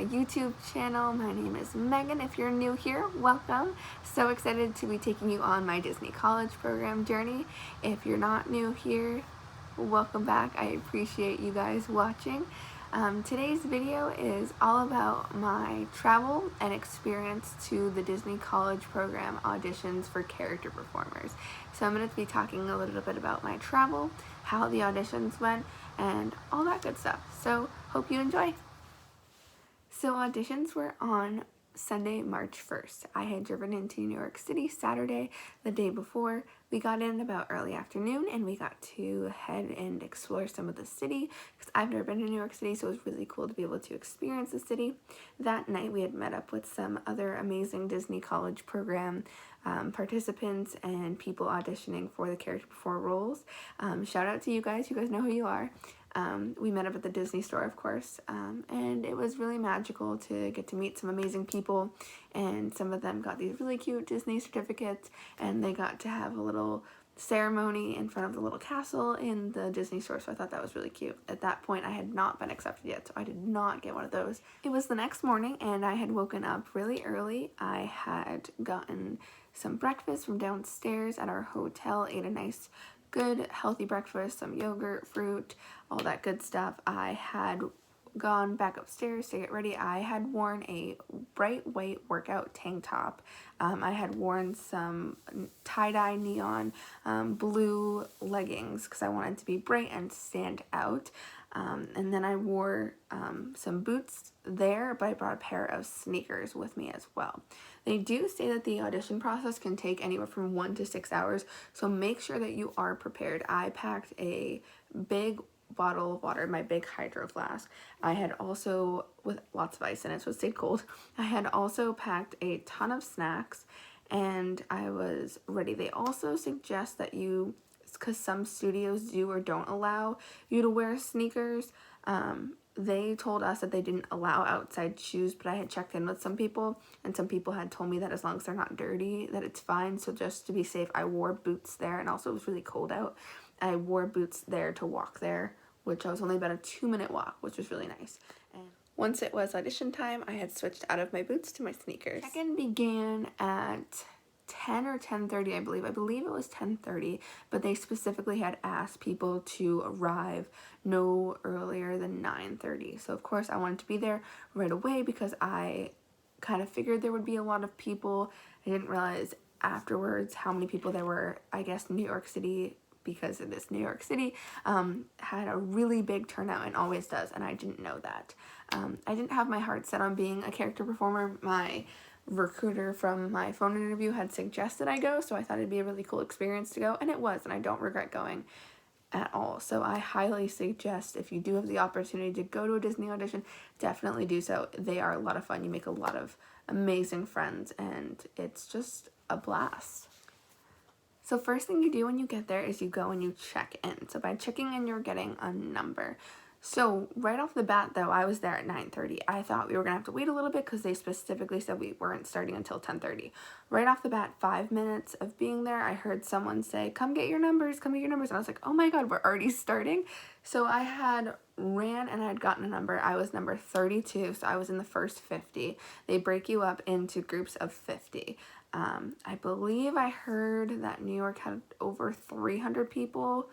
YouTube channel. My name is Megan. If you're new here, welcome. So excited to be taking you on my Disney College program journey. If you're not new here, welcome back. I appreciate you guys watching. Today's video is all about my travel and experience to the Disney College program auditions for character performers. So I'm going to be talking a little bit about my travel, how the auditions went, and all that good stuff. So hope you enjoy. So auditions were on Sunday, March 1st. I had driven into New York City Saturday, the day before. We got in about early afternoon and we got to head and explore some of the city because I've never been to New York City, so it was really cool to be able to experience the city. That night we had met up with some other amazing Disney College program participants and people auditioning for the character performer roles. Shout out to you guys know who you are. We met up at the Disney store, of course, and it was really magical to get to meet some amazing people, and some of them got these really cute Disney certificates, and they got to have a little ceremony in front of the little castle in the Disney store, so I thought that was really cute. At that point, I had not been accepted yet, so I did not get one of those. It was the next morning, and I had woken up really early. I had gotten some breakfast from downstairs at our hotel, ate a nice good healthy breakfast, some yogurt, fruit, all that good stuff. I had gone back upstairs to get ready. I had worn a bright white workout tank top. I had worn some tie-dye neon blue leggings because I wanted to be bright and stand out. And then I wore some boots there, but I brought a pair of sneakers with me as well. They do say that the audition process can take anywhere from 1 to 6 hours, so make sure that you are prepared. I packed a big bottle of water, my big hydro flask. I had also, with lots of ice in it so it stayed cold, I had also packed a ton of snacks, and I was ready. They also suggest that you, because some studios do or don't allow you to wear sneakers, they told us that they didn't allow outside shoes, but I had checked in with some people, and some people had told me that as long as they're not dirty, that it's fine. So just to be safe, I wore boots there, and also it was really cold out. I wore boots there to walk there, which was only about a 2-minute walk, which was really nice. And once it was audition time, I had switched out of my boots to my sneakers. Check-in began at 10 or 10:30, I believe. I believe it was 10:30, but they specifically had asked people to arrive no earlier than 9:30. So of course I wanted to be there right away because I kind of figured there would be a lot of people. I didn't realize afterwards how many people there were. I guess New York City, because it is New York City, had a really big turnout and always does, and I didn't know that. I didn't have my heart set on being a character performer. My recruiter from my phone interview had suggested I go, so I thought it'd be a really cool experience to go, and it was, and I don't regret going at all. So I highly suggest, if you do have the opportunity to go to a Disney audition, definitely do so. They are a lot of fun. You make a lot of amazing friends, and it's just a blast. So first thing you do when you get there is you go and you check in. So by checking in, you're getting a number. So right off the bat, though, I was there at 9:30. I thought we were gonna have to wait a little bit because they specifically said we weren't starting until 10:30. Right off the bat, 5 minutes of being there, I heard someone say, "Come get your numbers, come get your numbers." And I was like, oh my God, we're already starting. So I had ran and I had gotten a number. I was number 32, so I was in the first 50. They break you up into groups of 50. I believe I heard that New York had over 300 people,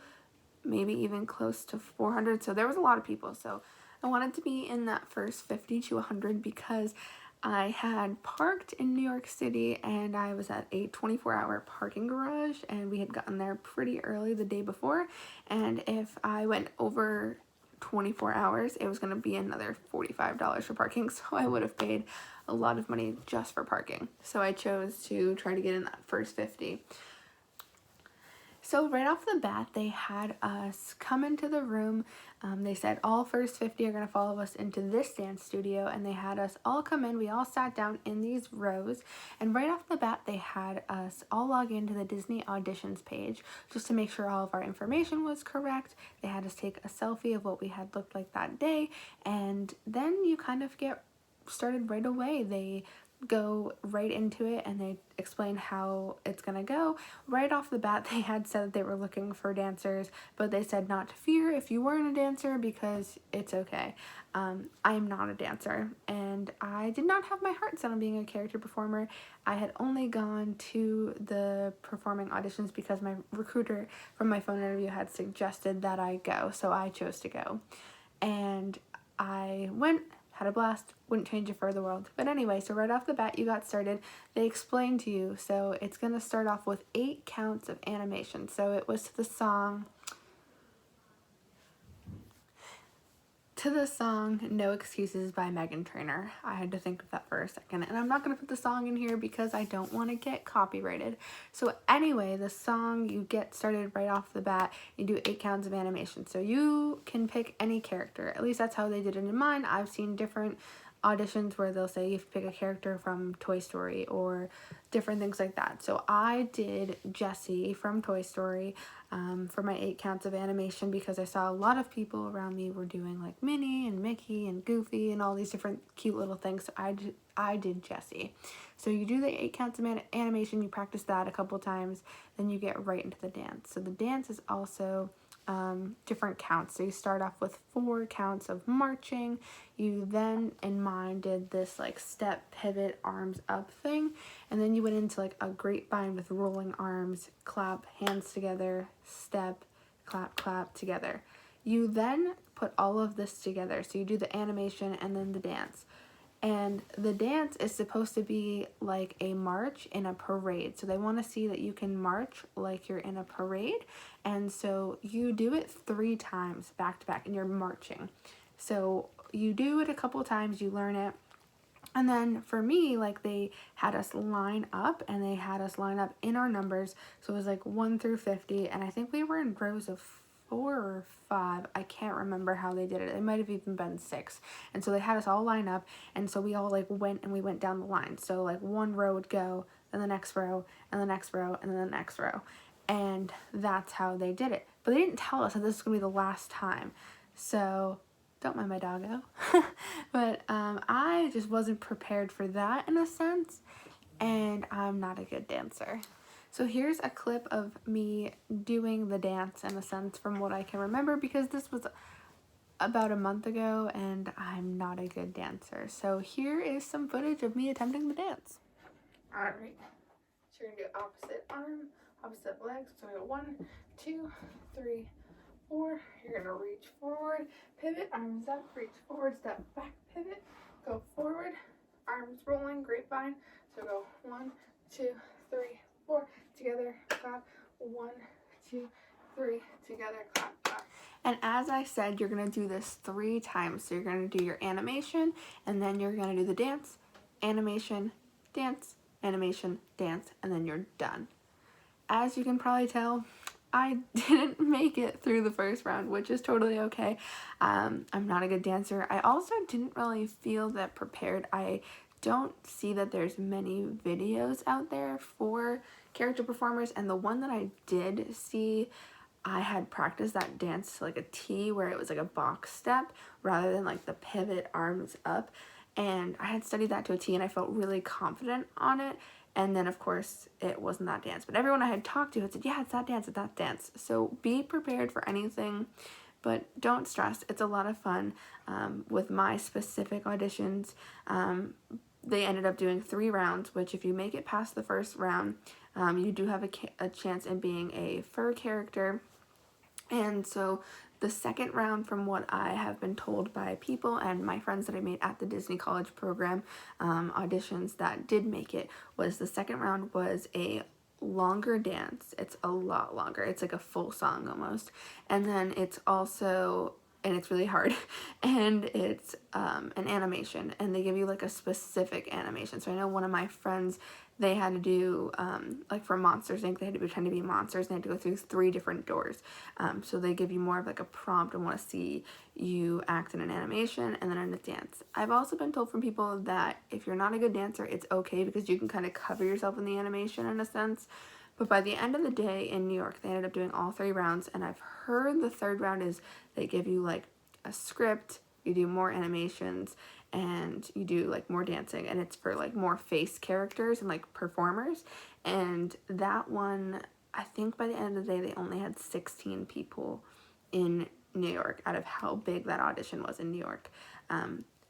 maybe even close to 400, so there was a lot of people. So I wanted to be in that first 50 to 100 because I had parked in New York City and I was at a 24-hour parking garage, and we had gotten there pretty early the day before, and if I went over 24 hours, it was going to be another $45 for parking, so I would have paid a lot of money just for parking. So I chose to try to get in that first 50. So right off the bat, they had us come into the room. They said all first 50 are going to follow us into this dance studio, and they had us all come in. We all sat down in these rows, and right off the bat, they had us all log into the Disney auditions page just to make sure all of our information was correct. They had us take a selfie of what we had looked like that day, and then you kind of get started right away. They go right into it and they explain how it's gonna go. Right off the bat, they had said that they were looking for dancers, but they said not to fear if you weren't a dancer because it's okay. I am not a dancer, and I did not have my heart set on being a character performer. I had only gone to the performing auditions because my recruiter from my phone interview had suggested that I go, so I chose to go. And I went, had a blast, wouldn't change it for the world. But anyway, so right off the bat, you got started. They explained to you, so it's going to start off with 8 counts of animation. So it was to the song No Excuses by Meghan Trainor. I had to think of that for a second. And I'm not going to put the song in here because I don't want to get copyrighted. So anyway, the song, you get started right off the bat. You do 8 counts of animation. So you can pick any character. At least that's how they did it in mine. I've seen different auditions where they'll say you have to pick a character from Toy Story or different things like that. So I did Jessie from Toy Story for my 8 counts of animation because I saw a lot of people around me were doing like Minnie and Mickey and Goofy and all these different cute little things. So I did Jessie. So you do the 8 counts of animation, you practice that a couple times, then you get right into the dance. So the dance is also different counts. So you start off with 4 counts of marching. You then, in mine, did this like step, pivot, arms up thing. And then you went into like a grapevine with rolling arms, clap, hands together, step, clap, clap together. You then put all of this together. So you do the animation and then the dance. And the dance is supposed to be like a march in a parade. So they want to see that you can march like you're in a parade. And so you do it 3 times back to back and you're marching. So you do it a couple times, you learn it. And then for me, like they had us line up and they had us line up in our numbers. So it was like 1 through 50. And I think we were in rows of 4 or 5. I can't remember how they did it. It might have even been 6. And so they had us all line up. And so we all like went down the line. So like one row would go, then the next row, and the next row, and then the next row. And that's how they did it. But they didn't tell us that this was going to be the last time. So don't mind my doggo. But I just wasn't prepared for that in a sense. And I'm not a good dancer. So here's a clip of me doing the dance in a sense from what I can remember because this was about a month ago and I'm not a good dancer. So here is some footage of me attempting the dance. Alright, so you're going to do opposite arm, opposite legs. So we go 1, 2, 3, 4. You're going to reach forward, pivot, arms up, reach forward, step back, pivot, go forward, arms rolling, grapevine. So go 1, 2, 3, 4, together, clap, 1, 2, 3, together, clap, clap. And as I said, you're going to do this 3 times. So you're going to do your animation, and then you're going to do the dance, animation, dance, animation, dance, and then you're done. As you can probably tell, I didn't make it through the first round, which is totally okay. I'm not a good dancer. I also didn't really feel that prepared. I don't see that there's many videos out there for character performers, and the one that I did see, I had practiced that dance to like a T where it was like a box step rather than like the pivot arms up, and I had studied that to a T and I felt really confident on it. And then of course it wasn't that dance, but everyone I had talked to had said, yeah, it's that dance. So be prepared for anything, but don't stress. It's a lot of fun. With my specific auditions, they ended up doing 3 rounds, which if you make it past the first round, you do have a chance in being a fur character. And so the second round, from what I have been told by people and my friends that I made at the Disney College program auditions that did make it, was the second round was a longer dance. It's a lot longer. It's like a full song almost. And then it's also, and it's really hard, and it's an animation, and they give you like a specific animation. So I know one of my friends, they had to do, like for Monsters Inc., they had to pretend to be monsters, and they had to go through 3 different doors. So they give you more of like a prompt and want to see you act in an animation and then in a dance. I've also been told from people that if you're not a good dancer, it's okay because you can kind of cover yourself in the animation in a sense. But by the end of the day in New York, they ended up doing all 3 rounds, and I've heard the third round is they give you like a script, you do more animations, and you do like more dancing, and it's for like more face characters and like performers. And that one, I think by the end of the day they only had 16 people in New York out of how big that audition was in New York.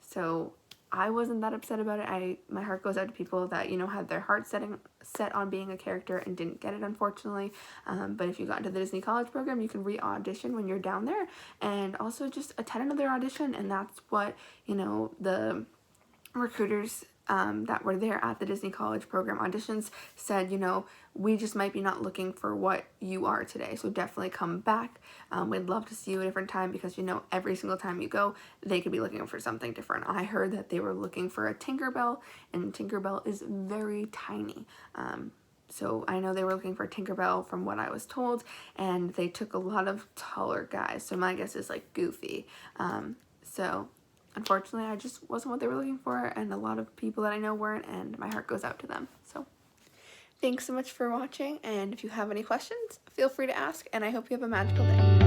So I wasn't that upset about it. My heart goes out to people that, you know, had their heart set on being a character and didn't get it, unfortunately. But if you got into the Disney College program, you can re-audition when you're down there, and also just attend another audition. And that's what, you know, the recruiters that were there at the Disney College program auditions said, you know, we just might be not looking for what you are today, so definitely come back. We'd love to see you a different time, because, you know, every single time you go, they could be looking for something different. I heard that they were looking for a Tinkerbell, and Tinkerbell is very tiny. So I know they were looking for Tinkerbell from what I was told, and they took a lot of taller guys, so my guess is like Goofy. So unfortunately, I just wasn't what they were looking for, and a lot of people that I know weren't, and my heart goes out to them. So thanks so much for watching, and if you have any questions, feel free to ask, and I hope you have a magical day.